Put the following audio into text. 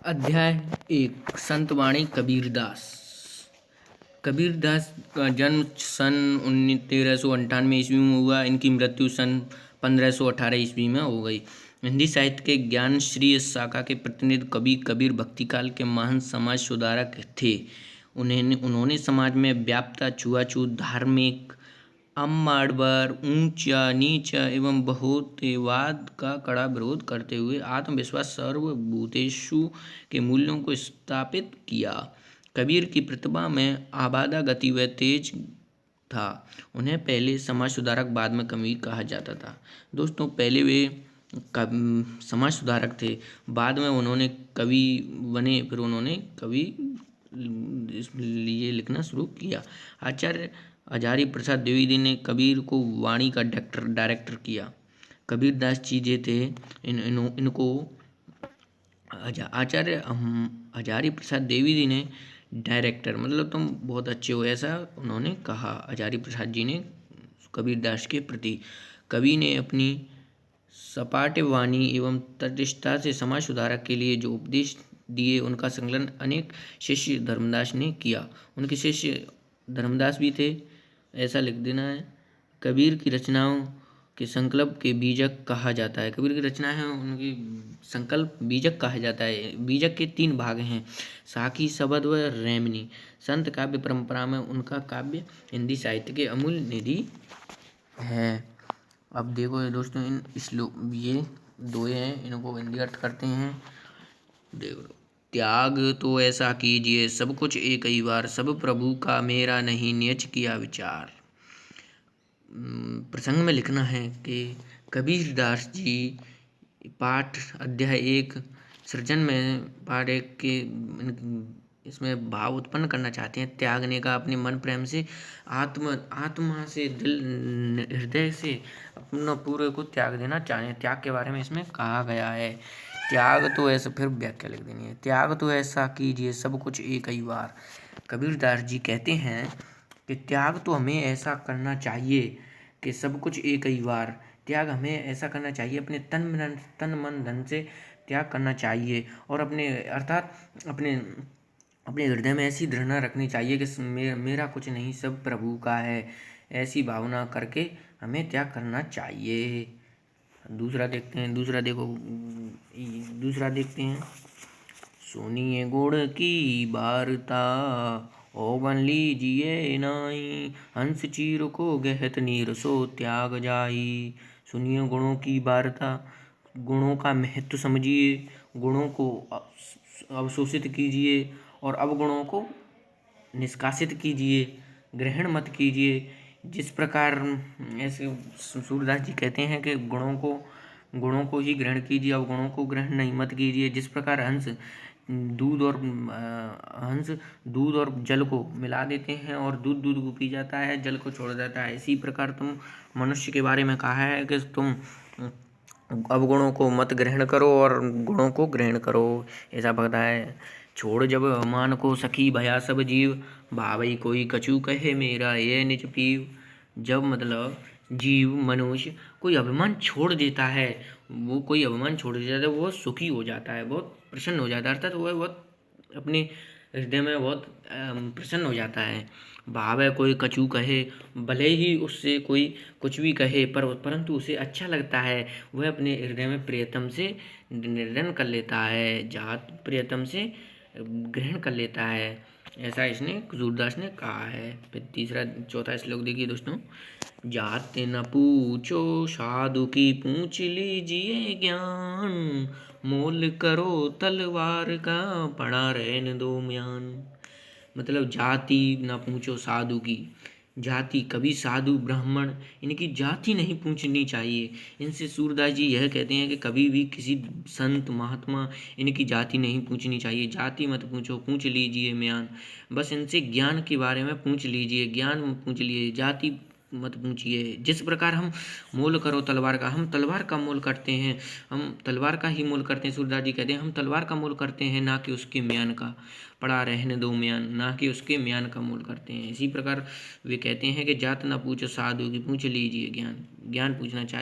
अध्याय एक संतवाणी कबीरदास। कबीरदास का जन्म सन 1398 ईस्वी में हुआ। इनकी मृत्यु सन 1518 ईस्वी में हो गई। हिंदी साहित्य के ज्ञान श्री शाखा के प्रतिनिधि कवि कबीर भक्तिकाल के महान समाज सुधारक थे। उन्होंने समाज में व्याप्त छुआछूत, धार्मिक अम्माड़बर, ऊंचा नीचा एवं बहुतेवाद का कड़ा विरोध करते हुए आत्मविश्वास सर्वभूतेषु के मूल्यों को स्थापित किया। कबीर की प्रतिभा में आबादा गति व तेज था। उन्हें पहले समाज सुधारक, बाद में कबीर कहा जाता था। दोस्तों, पहले वे समाज सुधारक थे, बाद में उन्होंने कवि बने, फिर उन्होंने कवि लिए लिखना शुरू किया। आचार्य हजारी प्रसाद द्विवेदी ने कबीर को वाणी का डायरेक्टर किया। कबीरदास जी जे थे, इनको आचार्य हजारी प्रसाद द्विवेदी ने डायरेक्टर, मतलब तुम बहुत अच्छे हो, ऐसा उन्होंने कहा हजारी प्रसाद जी ने कबीरदास के प्रति। कवि ने अपनी सपाट वाणी एवं तटस्थता से समाज सुधारक के लिए जो उपदेश दिए, उनका संकलन अनेक शिष्य धर्मदास ने किया। उनके शिष्य धर्मदास भी थे, ऐसा लिख देना है। कबीर की रचनाओं के संकल्प के बीजक कहा जाता है। कबीर की रचना है, उनकी संकल्प बीजक कहा जाता है। बीजक के 3 भाग हैं, साखी, शबद व रैमनी। संत काव्य परंपरा में उनका काव्य हिंदी साहित्य के अमूल्य निधि है। अब देखो दोस्तों, इन श्लोक ये 2 हैं, इनको हिंदी अर्थ करते हैं। देखो, त्याग तो ऐसा कीजिए सब कुछ एक ही बार, सब प्रभु का मेरा नहीं नियच किया विचार। प्रसंग में लिखना है कि कबीरदास जी पाठ अध्याय 1 सृजन में पाठ 1 के इसमें भाव उत्पन्न करना चाहते हैं, त्यागने का। अपने मन प्रेम से, आत्मा से, दिल हृदय से अपना पूरे को त्याग देना चाहें। त्याग के बारे में इसमें कहा गया है। त्याग तो ऐसा, फिर व्याख्या लिख देनी है। त्याग तो ऐसा कीजिए सब कुछ एक ही बार। कबीरदास जी कहते हैं कि त्याग तो हमें ऐसा करना चाहिए कि सब कुछ एक ही बार। त्याग हमें ऐसा करना चाहिए, अपने तन मन धन से त्याग करना चाहिए, और अपने हृदय में ऐसी दृढ़ता रखनी चाहिए कि मेरा कुछ नहीं, सब प्रभु का है। ऐसी भावना करके हमें त्याग करना चाहिए। दूसरा देखते हैं। दूसरा देखते हैं। सुनिए गुण की वार्ता, ओगन लीजिए नाई, हंस चीर को गहत नीर सो त्याग जाई। सुनिए गुणों की वार्ता, गुणों का महत्व समझिए, गुणों को अवशोषित कीजिए और अवगुणों को निष्कासित कीजिए, ग्रहण मत कीजिए। जिस प्रकार ऐसे सूरदास जी कहते हैं कि गुणों को ही ग्रहण कीजिए, अवगुणों को ग्रहण नहीं मत कीजिए। जिस प्रकार हंस दूध और जल को मिला देते हैं और दूध को पी जाता है, जल को छोड़ देता है, इसी प्रकार तुम मनुष्य के बारे में कहा है कि तुम अवगुणों को मत ग्रहण करो और गुणों को ग्रहण करो, ऐसा कहता है। छोड़ जब अभिमान को सखी भया सब जीव, भावई कोई कछु कहे मेरा ये निज पीव। जब मतलब जीव, मनुष्य कोई अभिमान छोड़ देता है, वो सुखी हो जाता है, बहुत प्रसन्न हो जाता है, अर्थात वह बहुत अपने हृदय में बहुत प्रसन्न हो जाता है। भाव है कोई कछु कहे, भले ही उससे कोई कुछ भी कहे, परंतु उसे अच्छा लगता है, वह अपने हृदय में प्रियतम से निर्णय कर लेता है, जात प्रियतम से ग्रहण कर लेता है, ऐसा इसने सूरदास ने कहा है। फिर चौथा श्लोक देखिए दोस्तों। जाते न पूछो साधु की पूछ लीजिए ज्ञान, मोल करो तलवार का पड़ा रहने दो म्यान। मतलब जाति न पूछो साधु की, जाति कभी साधु ब्राह्मण इनकी जाति नहीं पूछनी चाहिए। इनसे सूरदास जी यह कहते हैं कि कभी भी किसी संत महात्मा इनकी जाति नहीं पूछनी चाहिए। जाति मत पूछो, पूछ लीजिए म्यान। बस इनसे ज्ञान के बारे में पूछ लीजिए, ज्ञान पूछ लीजिए, जाति मत पूछिए। जिस प्रकार हम मोल करो तलवार का, हम तलवार का मोल करते हैं, हम तलवार का ही मोल करते हैं। सूरदास जी कहते हैं हम तलवार का मोल करते हैं, ना कि उसके म्यान का। पड़ा रहने दो म्यान, ना कि उसके म्यान का मोल करते हैं। इसी प्रकार वे कहते हैं कि जात ना पूछो साधु की, पूछ लीजिए ज्ञान। ज्ञान पूछना चाहिए।